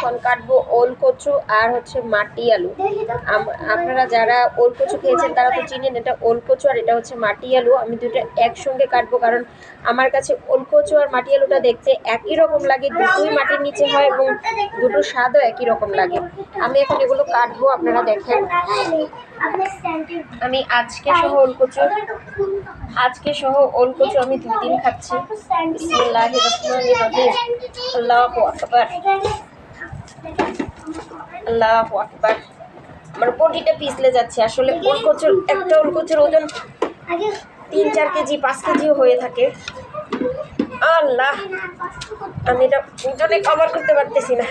এখন কাটবো ওল কচু আর হচ্ছে মাটি আলু। আপনারা যারা ওল কচু খেয়েছেন তারা তো চিনেন এটা ওল কচু, আর এটা হচ্ছে মাটি আলু। আমি দুটো একসঙ্গে কাটবো কারণ আমার কাছে ওল কচু আর মাটি আলুটা দেখতে একই রকম লাগে, দুটোই মাটির নিচে হয় এবং দুটোর স্বাদও একই রকম লাগে। আমি এখন এগুলো কাটবো, আপনারা দেখেন। আমি আজকে সহ ওল কচু আমি 2 দিন খাচ্ছি। বিসমিল্লাহির রহমানির রহিম। আল্লাহু আকবার, আল্লাহু আকবার। আমার বডিটা পিছলে যাচ্ছে। আসলে একটা ওল কচুর ওজন 3-4 কেজি 5 কেজিও হয়ে থাকে। আল্লাহ, আমি এটা ওজনে কভার করতে পারতেছি না।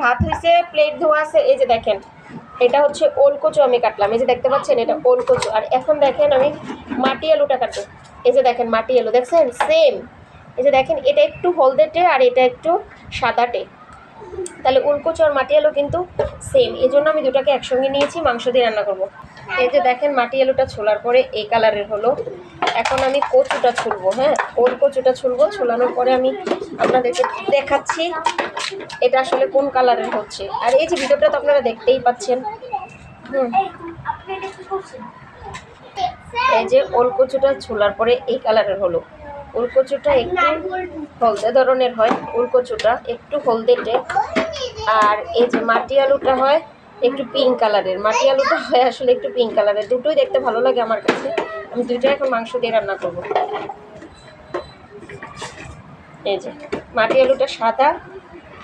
ভাত হয়েছে, প্লেট ধোয়া আছে। এই যে দেখেন, এটা হচ্ছে ওল কচু আমি কাটলাম। এই যে দেখতে পাচ্ছেন, এটা ওল কচু। আর এখন দেখেন আমি মাটি আলুটা কাটবো। এই যে দেখেন মাটি আলু, দেখছেন সেম। এই যে দেখেন, এটা একটু হলদেটে আর এটা একটু সাদাটে। তাহলে ওল কচু আর মাটি আলু কিন্তু সেম। এই জন্য আমি দুটাকে একসঙ্গে নিয়েছি, মাংস দিয়ে রান্না করব। এই যে দেখেন মাটি আলুটা ছোলার পরে এই কালারের হলো। এখন আমি কচুটা ছুলবো। হ্যাঁ, ওল কচুটা ছুলবো। ছোলানোর পরে আমি আপনাদেরকে দেখাচ্ছি এটা আসলে কোন কালারের হচ্ছে। আর এই যে ভিডিওটা তো আপনারা দেখতেই পাচ্ছেন। এই যে ওল কচুটা ছোলার পরে এই কালারের হলো। ওল কচুটা একটু হলদে ধরনের হয়, ওল কচুটা একটু হলদেটে। আর এই যে মাটি আলুটা হয় একটু পিঙ্ক কালারের। মাটি আলুটা হয় আসলে একটু পিঙ্ক কালারের। দুটোই দেখতে ভালো লাগে আমার কাছে। আমি দুইটা এখন মাংস দিয়ে রান্না করব। এই যে মাটি আলুটা সাদা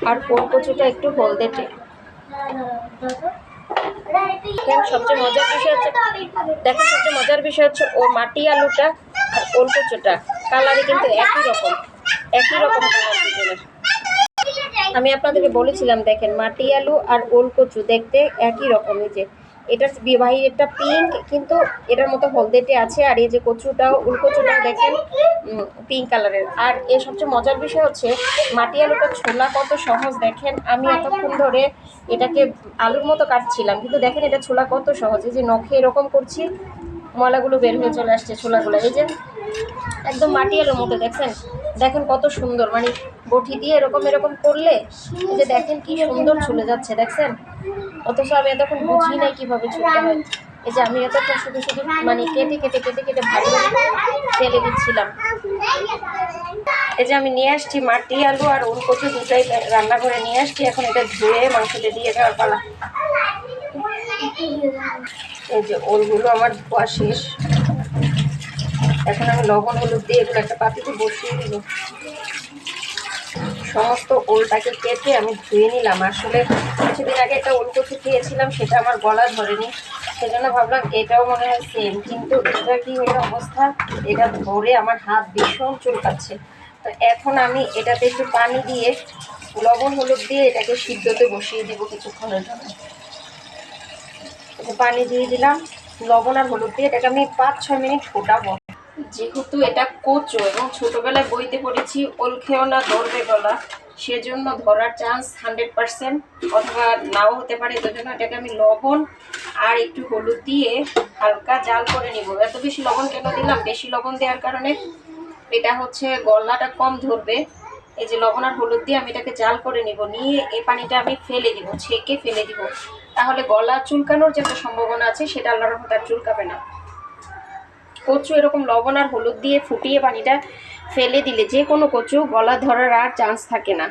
আর ওল কচুটা একটু হলদেটে। সবচেয়ে মজার বিষয় হচ্ছে ও মাটি আলুটা আর ওল কচুটা কালারে কিন্তু একই রকম কালার দুজনের। আমি আপনাদেরকে বলেছিলাম, দেখেন মাটি আলু আর ওল কচু দেখতে একই রকম। এই যে এটার বিবাহীটা পিঙ্ক, কিন্তু এটার মতো হলদেটে আছে। আর এই যে কচুটাও, ওল কচুটাও দেখেন পিঙ্ক কালারের। আর এর সবচেয়ে মজার বিষয় হচ্ছে মাটি আলুটা ছোলা কত সহজ। দেখেন আমি এতক্ষণ ধরে এটাকে আলুর মতো কাটছিলাম, কিন্তু দেখেন এটা ছোলা কত সহজ। এই যে নখে এরকম করছি, ময়লাগুলো বের হয়ে চলে আসছে ছোলাগুলো। এই যে একদম মাটি আলুর মতো, দেখেন কত সুন্দর। মানে বটি দিয়ে এরকম করলে এই যে দেখেন কি সুন্দর ছুলে যাচ্ছে, দেখছেন। অথচ আমি এতক্ষণ বুঝি নাই কিভাবে ছুলতে হয়। এই যে আমি এতক্ষণ শুধু মানে কেটে ভালো ফেলে দিচ্ছিলাম। এই যে আমি নিয়ে আসছি মাটি আলু আর ওল কচু দুটাই রান্না করে নিয়ে আসছি। এখন এটা ধুয়ে মাংসতে দিয়ে দেওয়ার পালা। এই যে ওলগুলো আমার ধোয়া শেষ। এখন আমি লবণ হলুদ দিয়ে এগুলো একটা পাতিতে বসিয়ে দিব। সমস্ত ওলটাকে কেটে আমি ধুয়ে নিলাম। আসলে কিছুদিন আগে একটা ওল কচু খেয়েছিলাম, সেটা আমার গলা ধরেনি, সেজন্য ভাবলাম এটাও মনে হয় সেম। কিন্তু এটা কি হলো অবস্থা, এটা ধরে আমার হাত ভীষণ চুলকাচ্ছে। তো এখন আমি এটাতে একটু পানি দিয়ে লবণ হলুদ দিয়ে এটাকে সিদ্ধতে বসিয়ে দেবো কিছুক্ষণের জন্য। পানি দিয়ে দিলাম, লবণ আর হলুদ দিয়ে এটাকে আমি 5-6 মিনিট ফোটাবো। যেহেতু এটা কচু এবং ছোটবেলায় বইতে পড়েছি ওল খেও না ধরবে গলা, সেজন্য ধরার চান্স 100% অথবা নাও হতে পারে। এই জন্য এটাকে আমি লবণ আর একটু হলুদ দিয়ে হালকা জাল করে নিব। এত বেশি লবণ কেন দিলাম, বেশি লবণ দেওয়ার কারণে এটা হচ্ছে গলাটা কম ধরবে। এই যে লবণ আর হলুদ দিয়ে আমি এটাকে জাল করে নিব, নিয়ে এই পানিটা আমি ফেলে দিব, ছেঁকে ফেলে দিব। তাহলে গলা চুলকানোর যে একটা সম্ভাবনা আছে সেটা আল্লাহর রহমতে আর চুলকাবে না। কচু এরকম লবণ আর হলুদ দিয়ে ফুটিয়ে পানিটা ফেলে দিলে যে কোনো কচু গলা ধরার আর চান্স থাকে না।